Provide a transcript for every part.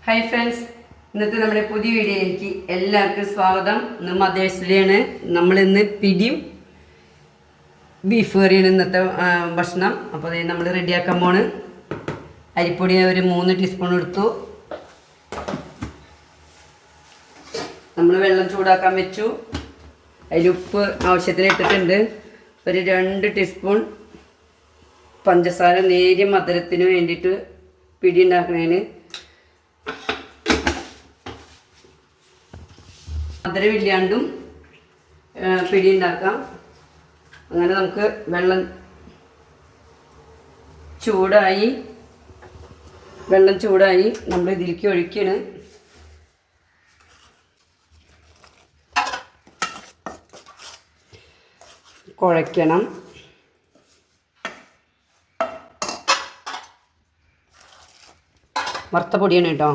Hi friends, ഇന്നത്തെ നമ്മുടെ പുതിയ വീഡിയോയിലേക്ക് എല്ലാവർക്കും സ്വാഗതം. ഇന്ന് മദേഴ്സ് ഡേ ആണ്. നമ്മളിന്ന് പിടിയും ബീഫ് കറിയാണ് ഇന്നത്തെ ഭക്ഷണം. അപ്പോൾ അത് നമ്മൾ റെഡിയാക്കാൻ പോണ്. അരിപ്പൊടി ഒരു 3 ടീസ്പൂൺ എടുത്തു. നമ്മൾ വെള്ളം ചൂടാക്കാൻ വെച്ചു. അതിൽ ഉപ്പ് ആവശ്യത്തിന് ഇട്ടിട്ടുണ്ട്. ഒരു 2 ടീസ്പൂൺ പഞ്ചസാര നേരിയ മധുരത്തിന് വേണ്ടിയിട്ട് പിടി ഉണ്ടാക്കുന്നതിന്. മധുരമില്ലാണ്ടും പിടി ഉണ്ടാക്കാം. അങ്ങനെ നമുക്ക് വെള്ളം ചൂടായി നമ്മൾ ഇതിലേക്ക് ഒഴിക്കണം. കുഴയ്ക്കണം. വറുത്ത പൊടിയാണ് കേട്ടോ.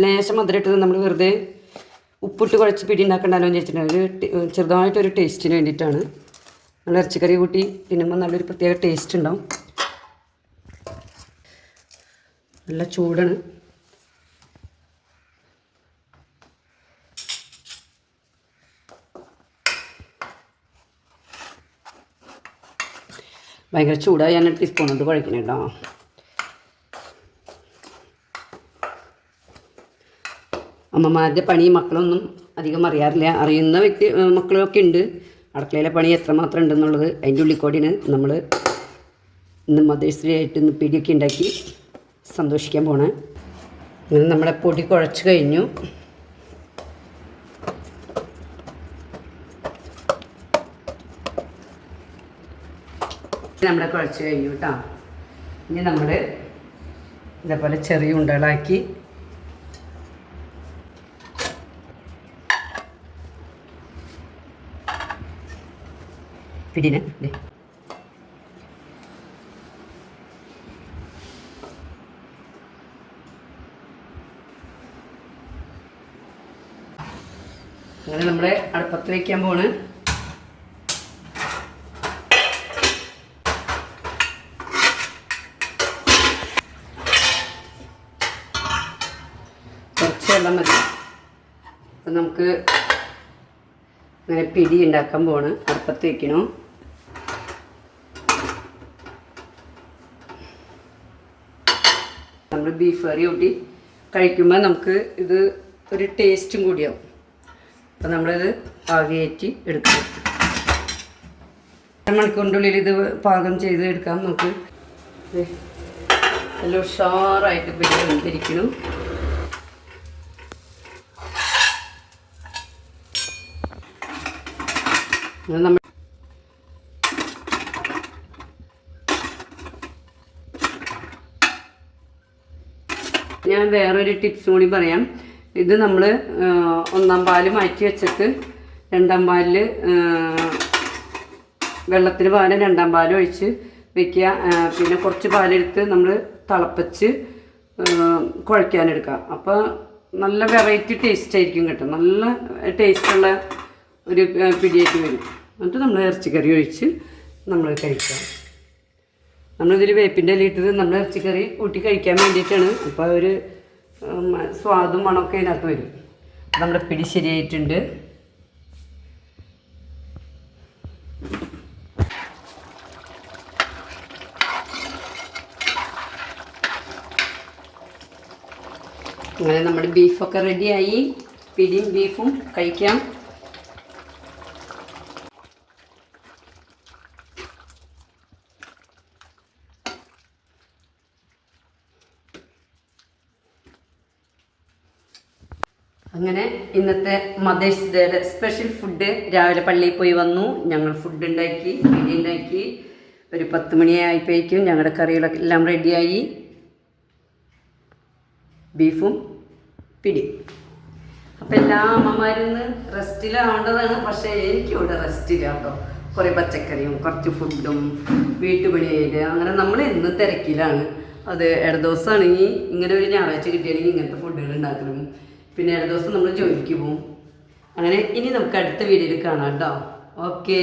ലേശം മധുരം ഇട്ടത് നമ്മൾ വെറുതെ ഉപ്പിട്ട് കുഴച്ച് പിടി ഉണ്ടാക്കണ്ടല്ലോ എന്ന് വെച്ചിട്ടുണ്ടെങ്കിൽ ചെറുതായിട്ടൊരു ടേസ്റ്റിന് വേണ്ടിയിട്ടാണ്. നമ്മൾ ഇറച്ചിക്കറി കൂട്ടി തിന്നുമ്പോൾ നല്ലൊരു പ്രത്യേക ടേസ്റ്റ് ഉണ്ടാവും. നല്ല ചൂടാണ്. ഭയങ്കര ചൂടായി ഞാൻ ടീസ്പൂൺ കൊണ്ട് കുഴക്കണം കേട്ടോ. അമ്മമാരുടെ പണി മക്കളൊന്നും അധികം അറിയാറില്ല. അറിയുന്ന മക്കളൊക്കെ ഉണ്ട്. അടുക്കളയിലെ പണി എത്രമാത്രം ഉണ്ടെന്നുള്ളത് അതിൻ്റെ ഉള്ളിക്കോടിന് നമ്മൾ ഇന്ന് മദേഴ്സ് ഡേ ആയിട്ട് ഇന്ന് പിടിയൊക്കെ ഉണ്ടാക്കി സന്തോഷിക്കാൻ പോണേ. ഇങ്ങനെ നമ്മുടെ പൊടി കുഴച്ച് കഴിഞ്ഞു. നമ്മുടെ കുഴച്ച് കഴിഞ്ഞു കേട്ടോ. ഇനി നമ്മൾ ഇതേപോലെ ചെറിയ ഉണ്ടകളാക്കി പിടിനെ അങ്ങനെ നമ്മൾ അടുപ്പത്ത് വയ്ക്കാൻ പോണ്. കുറച്ച് വെള്ളം മതി. അപ്പം നമുക്ക് അങ്ങനെ പിടി ഉണ്ടാക്കാൻ പോണ്. അടുപ്പത്ത് വയ്ക്കണോ. നമ്മൾ ബീഫ് കറി കൂട്ടി കഴിക്കുമ്പോൾ നമുക്ക് ഇത് ഒരു ടേസ്റ്റും കൂടിയാവും. അപ്പം നമ്മളിത് ആവിയേറ്റി എടുക്കും. 1 മണിക്കൂറിനുള്ളിൽ ഇത് പാകം ചെയ്ത് എടുക്കാം. നമുക്ക് നല്ല ഉഷാറായിട്ട് പിടി വെന്തിരിക്കണം. നമ്മൾ ഞാൻ വേറൊരു ടിപ്സ് കൂടി പറയാം. ഇത് നമ്മൾ 1-ാം പാല് മാറ്റി വെച്ചിട്ട് 2-ാം പാലിൽ വെള്ളത്തിന് പകരം 2-ാം പാൽ ഒഴിച്ച് വെക്കുക. പിന്നെ കുറച്ച് പാലെടുത്ത് നമ്മൾ തിളപ്പിച്ച് കുഴയ്ക്കാനെടുക്കുക. അപ്പോൾ നല്ല വെറൈറ്റി ടേസ്റ്റ് ആയിരിക്കും കേട്ടോ. നല്ല ടേസ്റ്റുള്ള ഒരു പിടിയായിട്ട് വരും. എന്നിട്ട് നമ്മൾ ഇറച്ചിക്കറി ഒഴിച്ച് നമ്മൾ കഴിക്കാം. നമ്മളിതിൽ വേപ്പിൻ്റെ ഇല ഇട്ടത് നമ്മൾ ഇറച്ചിക്കറി കൂട്ടി കഴിക്കാൻ വേണ്ടിയിട്ടാണ്. അപ്പോൾ ഒരു സ്വാദും മണമൊക്കെ അതിനകത്ത് വരും. നമ്മുടെ പിടി ശരിയായിട്ടുണ്ട്. അങ്ങനെ നമ്മുടെ ബീഫൊക്കെ റെഡിയായി. പിടിയും ബീഫും കഴിക്കാം. അങ്ങനെ ഇന്നത്തെ മദേഴ്സ് ഡേയുടെ സ്പെഷ്യൽ ഫുഡ്. രാവിലെ പള്ളിയിൽ പോയി വന്നു. ഞങ്ങൾ ഫുഡ് ഉണ്ടാക്കി, പിടി ഉണ്ടാക്കി. ഒരു 10 മണിയായപ്പോഴേക്കും ഞങ്ങളുടെ കറികളൊക്കെ എല്ലാം റെഡിയായി. ബീഫും പിടി. അപ്പം എല്ലാ അമ്മമാരും ഇന്ന് റെസ്റ്റിലാവേണ്ടതാണ്. പക്ഷേ എനിക്കിവിടെ റെസ്റ്റില്ല കേട്ടോ. കുറേ പച്ചക്കറിയും കുറച്ച് ഫുഡും വീട്ടുപണിയായിട്ട് അങ്ങനെ നമ്മൾ എന്നും തിരക്കിലാണ്. അത് ഇടദിവസമാണെങ്കിൽ ഇങ്ങനെ ഒരു ഞായറാഴ്ച കിട്ടിയാണെങ്കിൽ ഇങ്ങനത്തെ ഫുഡുകൾ ഉണ്ടാക്കണം. പിന്നെ അടുത്ത ദിവസം നമ്മൾ ജോലിക്ക് പോകും. അങ്ങനെ ഇനി നമുക്ക് അടുത്ത വീഡിയോയിൽ കാണാം കേട്ടോ. ഓക്കേ.